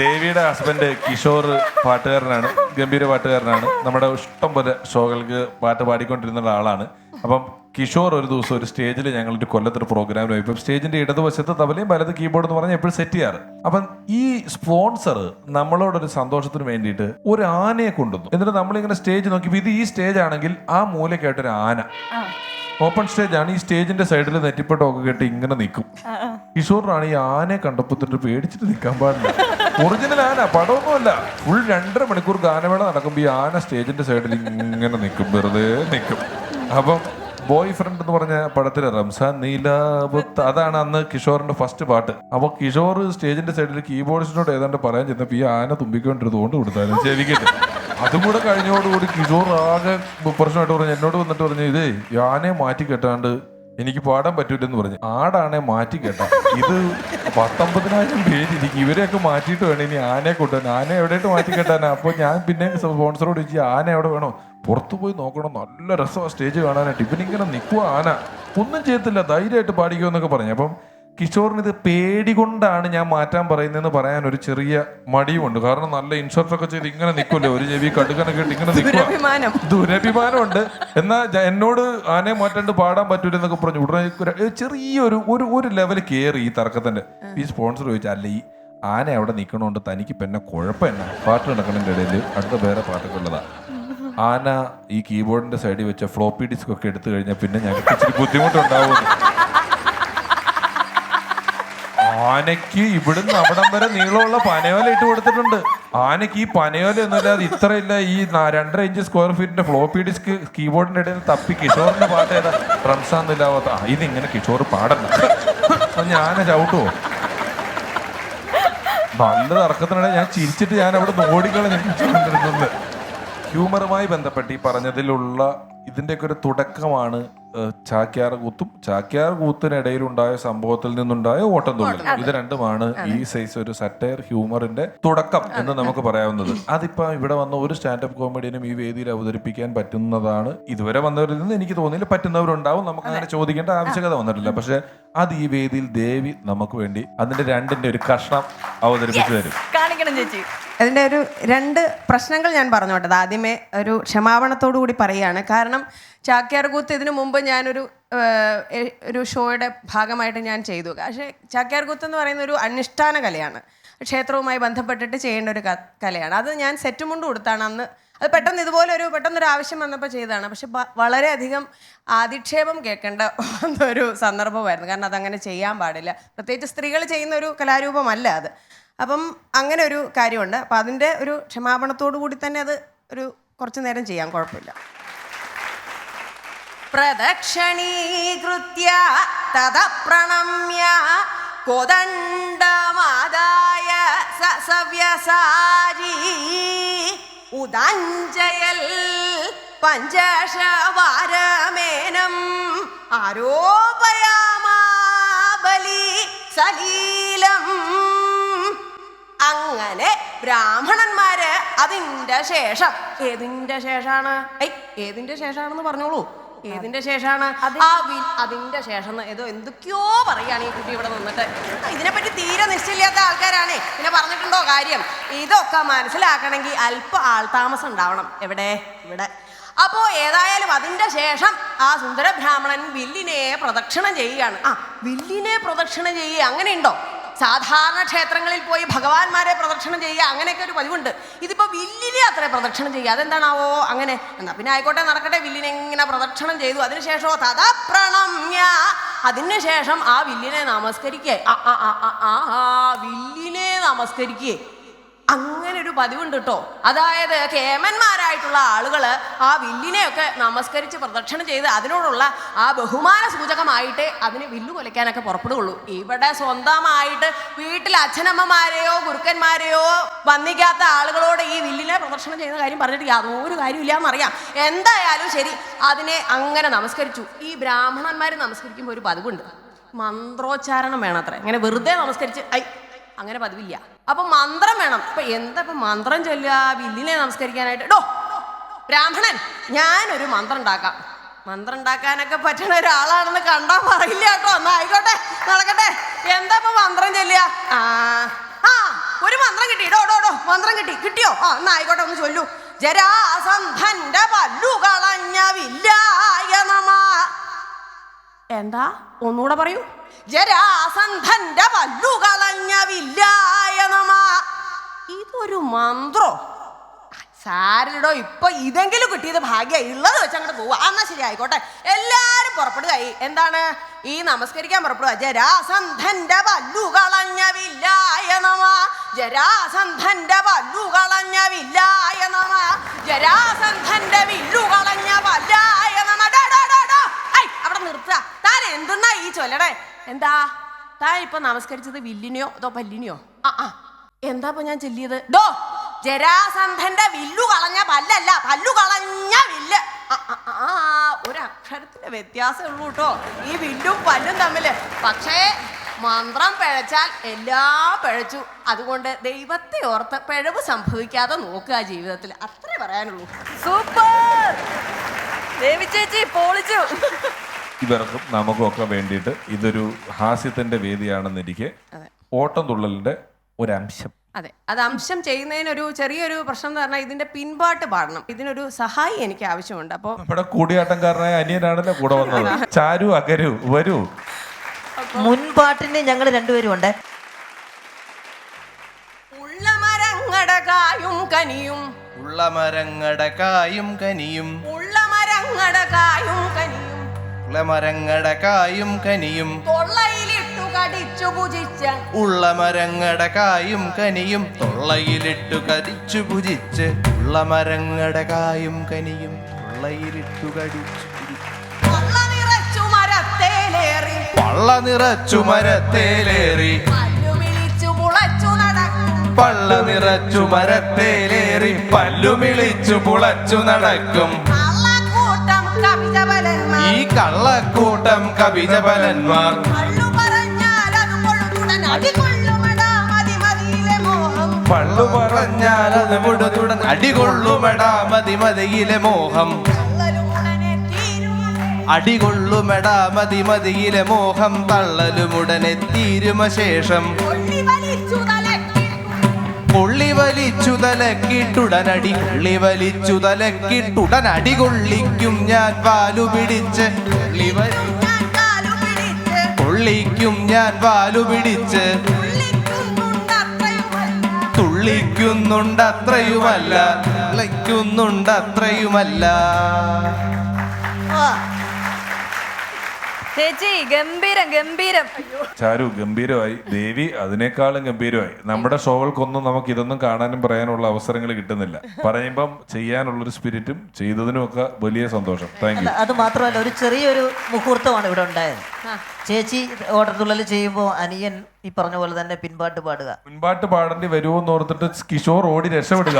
ദേവിയുടെ ഹസ്ബൻഡ് കിഷോർ പാട്ടുകാരനാണ്, ഗംഭീര പാട്ടുകാരനാണ്. നമ്മുടെ ഇഷ്ടം പോലെ ഷോകൾക്ക് പാട്ട് പാടിക്കൊണ്ടിരുന്ന ആളാണ്. അപ്പം കിഷോർ ഒരു ദിവസം ഒരു സ്റ്റേജിൽ ഞങ്ങളൊരു കൊല്ലത്തൊരു പ്രോഗ്രാമിന് പോയി. ഇപ്പം സ്റ്റേജിന്റെ ഇടതുവശത്ത് തബലയും വലത് കീബോർഡ് എന്ന് പറഞ്ഞാൽ എപ്പോഴും സെറ്റ് ചെയ്യാറ്. അപ്പം ഈ സ്പോൺസർ നമ്മളോടൊരു സന്തോഷത്തിന് വേണ്ടിയിട്ട് ഒരു ആനയെ കൊണ്ടുവന്നു. എന്നിട്ട് നമ്മളിങ്ങനെ സ്റ്റേജ് നോക്കിയപ്പോൾ ഇത് ഈ സ്റ്റേജ് ആണെങ്കിൽ ആ മൂലക്കായിട്ടൊരു ആന, ഓപ്പൺ സ്റ്റേജ് ആണ്. ഈ സ്റ്റേജിന്റെ സൈഡിൽ നെറ്റിപ്പട്ടമൊക്കെ കെട്ടി ഇങ്ങനെ നിൽക്കും. കിഷോറിനാണ് ഈ ആനയെ കണ്ടപ്പോൾ പേടിച്ചിട്ട് നിൽക്കാൻ പാടില്ല. ഒറിജിനൽ ആന, പടമൊന്നുമല്ല. ഫുൾ 2.5 മണിക്കൂർ ഗാനമേള നടക്കുമ്പോൾ ഈ ആന സ്റ്റേജിന്റെ സൈഡിൽ ഇങ്ങനെ നിൽക്കും, വെറുതെ നിൽക്കും. അപ്പം ബോയ് ഫ്രണ്ട് എന്ന് പറഞ്ഞ പടത്തിലെ റംസാൻ നീലാബത്ത്, അതാണ് അന്ന് കിഷോറിന്റെ ഫസ്റ്റ് പാട്ട്. അപ്പൊ കിഷോർ സ്റ്റേജിന്റെ സൈഡിൽ കീബോർഡിസ്റ്റിനോട് ഏതാണ്ട് പറയാൻ ചെന്നപ്പോ ഈ ആന തുമ്പിക്കൊണ്ടിരുന്നത് കൊണ്ട് കൊടുത്താലും ചെവിക്കിട്ട്. അതും കൂടെ കഴിഞ്ഞോടുകൂടി കിഷോർ ആകെ പ്രശ്നമായിട്ട് പറഞ്ഞു, എന്നോട് വന്നിട്ട് പറഞ്ഞു, ഇതേ ആനയെ മാറ്റി കെട്ടാണ്ട് എനിക്ക് പാടാൻ പറ്റൂലെന്ന് പറഞ്ഞു. ആടാണെ മാറ്റി കേട്ടാ, ഇത് 19,000 പേര് ഇരിക്കും, ഇവരെയൊക്കെ മാറ്റിയിട്ട് വേണം ഇനി ആനയെ കൊണ്ടുവരാൻ. ആന എവിടെയായിട്ട് മാറ്റി കെട്ടാനാ? അപ്പോൾ ഞാൻ പിന്നെ സ്പോൺസറോട് ചോദിച്ചു, ആന എവിടെ വേണോ? പുറത്തു പോയി നോക്കണം, നല്ല രസമാണ് സ്റ്റേജ് കാണാനായിട്ട്. ഇവനിങ്ങനെ നിൽക്കുക, ആന ഒന്നും ചെയ്യത്തില്ല, ധൈര്യമായിട്ട് പാടിക്കുമെന്നൊക്കെ പറഞ്ഞു. അപ്പം കിഷോറിന് ഇത് പേടി കൊണ്ടാണ് ഞാൻ മാറ്റാൻ പറയുന്നതെന്ന് പറയാൻ ഒരു ചെറിയ മടിയുമുണ്ട്. കാരണം നല്ല ഇൻഷുറൻസ് ഒക്കെ ചെയ്ത് ഇങ്ങനെ നിൽക്കുമല്ലോ, ഒരു ചെവി കടുക്കനൊക്കെ ഇട്ട് ഇങ്ങനെ നിൽക്കുക, ദുരഭിമാനമുണ്ട്. എന്നാൽ എന്നോട് ആനയെ മാറ്റാണ്ട് പാടാൻ പറ്റൂലെന്നൊക്കെ പറഞ്ഞു. ഉടനെ ചെറിയൊരു ഒരു ലെവൽ കയറി ഈ തർക്കത്തിന്റെ. ഈ സ്പോൺസർ ചോദിച്ചാൽ, അല്ല ഈ ആന അവിടെ നിൽക്കണോണ്ട് തനിക്ക് പിന്നെ കുഴപ്പം എന്നാ? പാട്ട് നടക്കുന്നതിൻ്റെ ഇടയിൽ അടുത്ത വേറെ പാട്ടൊക്കെ ഉള്ളതാ. ആന ഈ കീബോർഡിന്റെ സൈഡിൽ വെച്ച ഫ്ലോപ്പി ഡിസ്ക് ഒക്കെ എടുത്തു കഴിഞ്ഞാൽ പിന്നെ ഞങ്ങൾക്ക് ഇച്ചിരി ബുദ്ധിമുട്ടുണ്ടാവും. ആനയ്ക്ക് ഇവിടുന്ന് അവിടം വരെ നീളമുള്ള പനയോല ഇട്ട് കൊടുത്തിട്ടുണ്ട്. ആനയ്ക്ക് ഈ പനയോല ഒന്നുമില്ലാതെ ഇത്രയില്ല, ഈ 2.5 ഇഞ്ച് സ്ക്വയർ ഫീറ്റിന്റെ ഫ്ലോപ്പി ഡിസ്ക് കീബോർഡിന്റെ ഇടയിൽ തപ്പി കിഷോറിന്റെ പാട്ട് ഏതാ? റംസാന്നില്ലാത്ത ഇതിങ്ങനെ കിഷോർ പാടണ്ട, ഞാൻ ചവിട്ടുവോ? നല്ല തർക്കത്തിനിടെ ഞാൻ ചിരിച്ചിട്ട് ഞാൻ അവിടെ ഓടിക്കളഞ്ഞിട്ടുണ്ട്. ഹ്യൂമറുമായി ബന്ധപ്പെട്ട് ഈ പറഞ്ഞതിലുള്ള ഇതിൻ്റെയൊക്കെ ഒരു തുടക്കമാണ് ചാക്യാർ കൂത്തും ചാക്യാർ കൂത്തിനിടയിലുണ്ടായ സംഭവത്തിൽ നിന്നുണ്ടായ ഓട്ടംതുള്ളൽ. ഇത് രണ്ടുമാണ് ഈ സൈസ് ഒരു സറ്റയർ ഹ്യൂമറിന്റെ തുടക്കം എന്ന് നമുക്ക് പറയാവുന്നത്. അതിപ്പോ ഇവിടെ വന്ന ഒരു സ്റ്റാൻഡപ്പ് കോമഡിയനും ഈ വേദിയിൽ അവതരിപ്പിക്കാൻ പറ്റുന്നതാണ് ഇതുവരെ വന്നവരിൽ നിന്ന് എനിക്ക് തോന്നിയില്ല. പറ്റുന്നവരുണ്ടാവും, നമുക്ക് അങ്ങനെ ചോദിക്കേണ്ട ആവശ്യകത വന്നിട്ടില്ല. പക്ഷെ അത് ഈ വേദിയിൽ ദേവി നമുക്ക് വേണ്ടി അതിന്റെ രണ്ടിന്റെ ഒരു കഷ്ണം അവതരിപ്പിച്ചു തരും. അതിൻ്റെ ഒരു 2 പ്രശ്നങ്ങൾ ഞാൻ പറഞ്ഞോട്ടെ. ആദ്യമേ ഒരു ക്ഷമാപണത്തോടു കൂടി പറയുകയാണ്. കാരണം ചാക്യാർ കൂത്ത് ഇതിനു മുമ്പ് ഒരു ഷോയുടെ ഭാഗമായിട്ട് ഞാൻ ചെയ്തു. പക്ഷേ ചാക്യാർ കൂത്ത് എന്ന് പറയുന്ന ഒരു അനുഷ്ഠാന കലയാണ്, ക്ഷേത്രവുമായി ബന്ധപ്പെട്ടിട്ട് ചെയ്യേണ്ട ഒരു കലയാണ്. അത് ഞാൻ സെറ്റ് മുണ്ട് കൊടുത്താണ് അന്ന്. അത് പെട്ടെന്ന് ഇതുപോലെ പെട്ടെന്നൊരു ആവശ്യം വന്നപ്പോൾ ചെയ്തതാണ്. പക്ഷെ വളരെയധികം അധിക്ഷേപം കേൾക്കേണ്ട ഒരു സന്ദർഭമായിരുന്നു. കാരണം അതങ്ങനെ ചെയ്യാൻ പാടില്ല, പ്രത്യേകിച്ച് സ്ത്രീകൾ ചെയ്യുന്ന ഒരു കലാരൂപമല്ല അത്. അപ്പം അങ്ങനെ ഒരു കാര്യമുണ്ട്. അപ്പം അതിൻ്റെ ഒരു ക്ഷമാപണത്തോടു കൂടി തന്നെ അത് കുറച്ചു നേരം ചെയ്യാം, കുഴപ്പമില്ല. പ്രദക്ഷണീകൃത്യ തദ പ്രണമ്യ കോദണ്ഡമാദായ സവ്യസാരി ഉദാഞ്ജയൽ പഞ്ചശവാരമേനം ആരോപയാമാ ബലി സലീലം. അങ്ങനെ ബ്രാഹ്മണന്മാര് അതിന്റെ ശേഷം, ഏതിന്റെ ശേഷാണ്? ഏതിന്റെ ശേഷാണെന്ന് പറഞ്ഞോളൂ. ഏതിന്റെ ശേഷാണ്? അതിന്റെ ശേഷം എന്തൊക്കെയോ പറയാണ് ഈ കുട്ടി ഇവിടെ നിന്നിട്ട്. ഇതിനെപ്പറ്റി തീരെ നിശ്ചയില്ലാത്ത ആൾക്കാരാണ്. പിന്നെ പറഞ്ഞിട്ടുണ്ടോ കാര്യം? ഇതൊക്കെ മനസ്സിലാക്കണമെങ്കിൽ അല്പം ആൾതാമസം ഉണ്ടാവണം. എവിടെ? ഇവിടെ. അപ്പോ ഏതായാലും അതിന്റെ ശേഷം ആ സുന്ദര ബ്രാഹ്മണൻ വില്ലിനെ പ്രദക്ഷിണം ചെയ്യുകയാണ്. വില്ലിനെ പ്രദക്ഷിണം ചെയ്യുക അങ്ങനെയുണ്ടോ? സാധാരണ ക്ഷേത്രങ്ങളിൽ പോയി ഭഗവാന്മാരെ പ്രദക്ഷിണം ചെയ്യുക അങ്ങനെയൊക്കെ ഒരു പതിവുണ്ട്. ഇതിപ്പോ വില്ലിനെ അത്ര പ്രദക്ഷിണം ചെയ്യുക, അതെന്താണാവോ അങ്ങനെ? എന്നാ പിന്നെ ആയിക്കോട്ടെ, നടക്കട്ടെ. വില്ലിനെ ഇങ്ങനെ പ്രദക്ഷിണം ചെയ്തു. അതിനുശേഷമോ തഥാ പ്രണമ്യ, അതിനുശേഷം ആ വില്ലിനെ നമസ്കരിക്കേ. വില്ലിനെ നമസ്കരിക്കേ. അങ്ങനെ ഒരു പതിവുണ്ട് കേട്ടോ. അതായത് കേമന്മാരായിട്ടുള്ള ആളുകൾ ആ വില്ലിനെയൊക്കെ നമസ്കരിച്ച് പ്രദക്ഷിണം ചെയ്ത് അതിനോടുള്ള ആ ബഹുമാന സൂചകമായിട്ട് അതിന് വില്ലു കൊലയ്ക്കാനൊക്കെ പുറപ്പെടുകയുള്ളൂ. ഇവിടെ സ്വന്തമായിട്ട് വീട്ടിൽ അച്ഛനമ്മമാരെയോ ഗുരുക്കന്മാരെയോ വന്നിക്കാത്ത ആളുകളോട് ഈ വില്ലിനെ പ്രദക്ഷിണം ചെയ്യുന്ന കാര്യം പറഞ്ഞിട്ട് യാതൊരു കാര്യമില്ല എന്നറിയാം. എന്തായാലും ശരി, അതിനെ അങ്ങനെ നമസ്കരിച്ചു. ഈ ബ്രാഹ്മണന്മാർ നമസ്കരിക്കുമ്പോൾ ഒരു പതിവുണ്ട്, മന്ത്രോച്ചാരണം വേണത്രേ. ഇങ്ങനെ വെറുതെ നമസ്കരിച്ച് അങ്ങനെ പതിവില്ല. അപ്പൊ മന്ത്രം വേണം. ഇപ്പൊ മന്ത്രം ചൊല്ലുക വില്ലിനെ നമസ്കരിക്കാനായിട്ട്? ബ്രാഹ്മണൻ, ഞാനൊരു മന്ത്രം ഉണ്ടാക്കാം. മന്ത്രം ഉണ്ടാക്കാനൊക്കെ പറ്റുന്ന ഒരാളാണെന്ന് കണ്ടാൽ പറയില്ല കേട്ടോ. എന്നാ ആയിക്കോട്ടെ, നടക്കട്ടെ. എന്താ ഇപ്പൊ മന്ത്രം ചൊല്ലുക? ഒരു മന്ത്രം കിട്ടി. ഡോ മന്ത്രം കിട്ടിയോ? ആ എന്നാ ആയിക്കോട്ടെ, ഒന്ന് ചൊല്ലു. ജരാസന്ധന്റെ പല്ലു കളഞ്ഞ വില്ലായ നമ. എന്താ? ഒന്നുകൂടെ പറയൂ. ജരാസന്ധന്റെ പല്ലു കളഞ്ഞ വില്ലായ നമ. ഇതൊരു മന്ത്രോ? സാരിടോ, ഇപ്പൊ ഇതെങ്കിലും കിട്ടിയത് ഭാഗ്യ. ഉള്ളത് വെച്ച് അങ്ങോട്ട് പോവാ. എന്നാ ശരി, ആയിക്കോട്ടെ. എല്ലാരും പുറപ്പെടുകയായി. എന്താണ് ഈ നമസ്കരിക്കാൻ പുറപ്പെടുക? ജരാസന്ധന്റെ പല്ലു കളഞ്ഞ വില്ലായ നമ. ജരാസന്ധന്റെ പല്ലു കളഞ്ഞ വില്ലായ നമ. ജരാസന്ധന്റെ വില്ലു കളഞ്ഞ വല്ലായ നമ. അവിടെ നിർത്തുക. താൻ എന്തെന്നാ ഈ ചൊല്ലടേ? എന്താ താൻ ഇപ്പൊ നമസ്കരിച്ചത് വില്ലിനെയോ അതോ പല്ലിനെയോ? എന്താ ഇപ്പൊ ഞാൻ ചൊല്ലിയത്? ജരാസന്ധന്റെ വില്ലു കളഞ്ഞ പല്ലല്ല, പല്ലു കളഞ്ഞ വില്ല്. ഒരു അക്ഷരത്തിന്റെ വ്യത്യാസമേ ഉള്ളൂ കേട്ടോ ഈ വില്ലും പല്ലും തമ്മില്. പക്ഷേ മന്ത്രം പിഴച്ചാൽ എല്ലാം പിഴച്ചു. അതുകൊണ്ട് ദൈവത്തെ ഓർത്ത് പിഴവ് സംഭവിക്കാതെ നോക്കുക ജീവിതത്തിൽ. അത്രേ പറയാനുള്ളൂ. സൂപ്പർ ദേവി ചേച്ചി, പൊളിച്ചു. ഇവർക്കും നമുക്കും ഒക്കെ വേണ്ടിയിട്ട് ഇതൊരു ഹാസ്യത്തിന്റെ വേദിയാണെന്നിരിക്കെ ഓട്ടം തുള്ളലിന്റെ ഒരംശം. അതെ, അത് അംശം ചെയ്യുന്നതിനൊരു ചെറിയൊരു പ്രശ്നം എന്ന് പറഞ്ഞാൽ ഇതിന്റെ പിൻപാട്ട് പാടണം. ഇതിനൊരു സഹായി എനിക്ക് ആവശ്യമുണ്ട്. അപ്പോ നമ്മുടെ കൂടിയാട്ടംകാരനായ അനിയനാണല്ലോ കൂടെ വന്നത്. ചാരു, അകരു, വരൂ. മുൻപാട്ടിന് ഞങ്ങൾ രണ്ടുപേരും ഉണ്ട്. ഉള്ളമരങ്ങടകായും കനിയും, ഉള്ളമരങ്ങടകായും കനിയും, ഉള്ളമരങ്ങടകായും കനിയും, ഉള്ളമരങ്ങടകായും കനിയും, തൊള്ളയിലിട്ടു കടിച്ചു ഭുജിച്ച്, ഉള്ളമരങ്ങടകായും കനിയും, തൊള്ളയിലിട്ടു കടിച്ചു ഭുജിച്ച്, ഉള്ളമരങ്ങടകായും കനിയും, തൊള്ളയിലിട്ടു കടിച്ചു പള്ള നിറച്ചു മരത്തേലേറി, പള്ള നിറച്ചു മരത്തേലേറി, പല്ലു വിളിച്ചു പുളച്ചു നടക്കും, പള്ള നിറച്ചു മരത്തേലേറി, പല്ലുമിളിച്ചു പുളച്ചു നടക്കും കള്ളക്കൂട്ടം കവിജബലന്മാർ, ഈ കള്ളക്കൂട്ടം കവിജബലന്മാർ. പള്ളു പറഞ്ഞാൽ അത് കൊള്ളുടൻ അടികൊള്ളുമടാ മതിമതിയിലെ മോഹം, പള്ളു പറഞ്ഞാൽ അത് മുടുതുടൻ അടികൊള്ളുമെടാ മതിമതിയിലെ മോഹം, തള്ളലുടനെ തീരും, അടികൊള്ളുമെടാ മതിമതിയിലെ മോഹം, തള്ളലുമുടനെ തീരുമശേഷം കൊള്ളി വലിച്ചു തലക്കി, കൊള്ളി വലിച്ചു തലക്കിട്ടുടനടി, കൊള്ളി വലിച്ചു തലക്കിട്ടുടനടി കൊള്ളിക്കും ഞാൻ വാലു പിടിച്ച്, ഞാൻ കാലു പിടിച്ച്, കൊള്ളിക്കും ഞാൻ വാലു പിടിച്ച്, തുള്ളിക്കുന്നുണ്ടത്രയുമല്ല, തുള്ളിക്കുന്നുണ്ടത്രയുമല്ല. ചേച്ചി ഗംഭീരം ഗംഭീരം. ചാരു ഗംഭീരമായി, ദേവി അതിനേക്കാളും ഗംഭീരമായി. നമ്മുടെ ഷോകൾക്കൊന്നും നമുക്ക് ഇതൊന്നും കാണാനും പറയാനുള്ള അവസരങ്ങൾ കിട്ടുന്നില്ല. പറയുമ്പം ചെയ്യാനുള്ളൊരു സ്പിരിറ്റും ചെയ്തതിനും ഒക്കെ വലിയ സന്തോഷം. Thank you. അത് മാത്രമല്ല, ഒരു ചെറിയൊരു മുഹൂർത്തമാണ് ഇവിടെ ഉണ്ടായത്. ചേച്ചി ഓട്ടത്തുള്ളൽ ചെയ്യുമ്പോൾ അനിയൻ ഈ പറഞ്ഞ പോലെ തന്നെ പിൻപാട്ട് പാടുക. മുൻപാട്ട് പാടേണ്ടി വരുമോ എന്ന് ഓർത്തിട്ട് കിഷോർ ഓടി രക്ഷപ്പെടുക.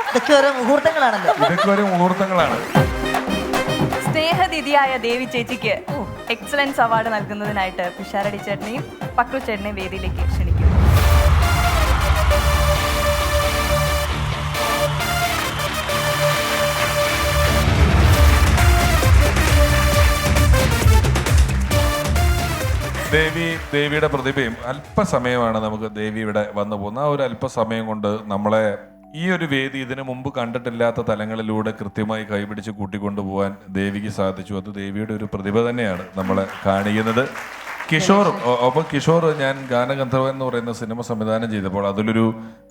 ഇതൊക്കെ ഓരോ മുഹൂർത്തങ്ങളാണല്ലോ. ഇതൊക്കെ ഒരു മുഹൂർത്തങ്ങളാണ്. സ്നേഹതിഥിയായ ദേവി ചേച്ചിക്ക് എക്സലൻസ് അവാർഡ് നൽകുന്നതിനായിട്ട് പിഷാരടി ചേട്ടനെയും പക്രു ചേട്ടനെയും വേദിയിലേക്ക് ക്ഷണിക്കുന്നു. ദേവിയുടെ പ്രതിഭയും അല്പസമയമാണ് നമുക്ക് ദേവി ഇവിടെ വന്നു പോകുന്നത്. ആ ഒരു അല്പസമയം കൊണ്ട് നമ്മളെ ഈ ഒരു വേദി ഇതിനു മുമ്പ് കണ്ടിട്ടില്ലാത്ത തലങ്ങളിലൂടെ കൃത്യമായി കൈപിടിച്ച് കൂട്ടിക്കൊണ്ടുപോകാൻ ദേവിക്ക് സാധിച്ചു. അത് ദേവിയുടെ ഒരു പ്രതിഭ തന്നെയാണ് നമ്മളെ കാണിക്കുന്നത്. കിഷോർ, അപ്പോൾ കിഷോർ ഞാൻ ഗാനഗന്ധർവൻ എന്ന് പറയുന്ന സിനിമ സംവിധാനം ചെയ്തപ്പോൾ അതിലൊരു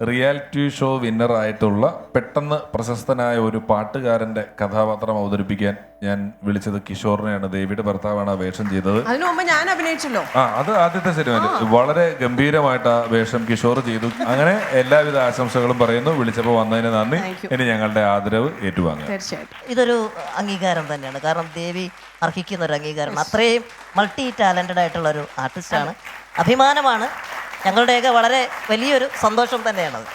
റിയാലിറ്റി ഷോ വിന്നർ ആയിട്ടുള്ള പെട്ടെന്ന് പ്രശസ്തനായ ഒരു പാട്ടുകാരന്റെ കഥാപാത്രം അവതരിപ്പിക്കാൻ ഞാൻ വിളിച്ചത് കിഷോറിനെയാണ്. ദേവിയുടെ ഭർത്താവാണ് ആ വേഷം ചെയ്തത്. അതിനു മുമ്പ് ഞാൻ അഭിനയിച്ചല്ലോ. അത് ആദ്യത്തെ സിനിമയിൽ വളരെ ഗംഭീരമായിട്ട് ആ വേഷം കിഷോർ ചെയ്തു. അങ്ങനെ എല്ലാവിധ ആശംസകളും പറയുന്നു. വിളിച്ചപ്പോൾ വന്നതിന് നന്ദി. ഇനി ഞങ്ങളുടെ ആദരവ് ഏറ്റുവാങ്ങുക. തീർച്ചയായിട്ടും ഇതൊരു അംഗീകാരം തന്നെയാണ്. കാരണം ദേവി അർഹിക്കുന്ന ഒരു അംഗീകാരം. അത്രയും മൾട്ടി ടാലന്റഡ് ആയിട്ടുള്ള ഒരു ആർട്ടിസ്റ്റാണ്. അഭിമാനമാണ്. ഞങ്ങളുടെയൊക്കെ വളരെ വലിയൊരു സന്തോഷം തന്നെയാണത്.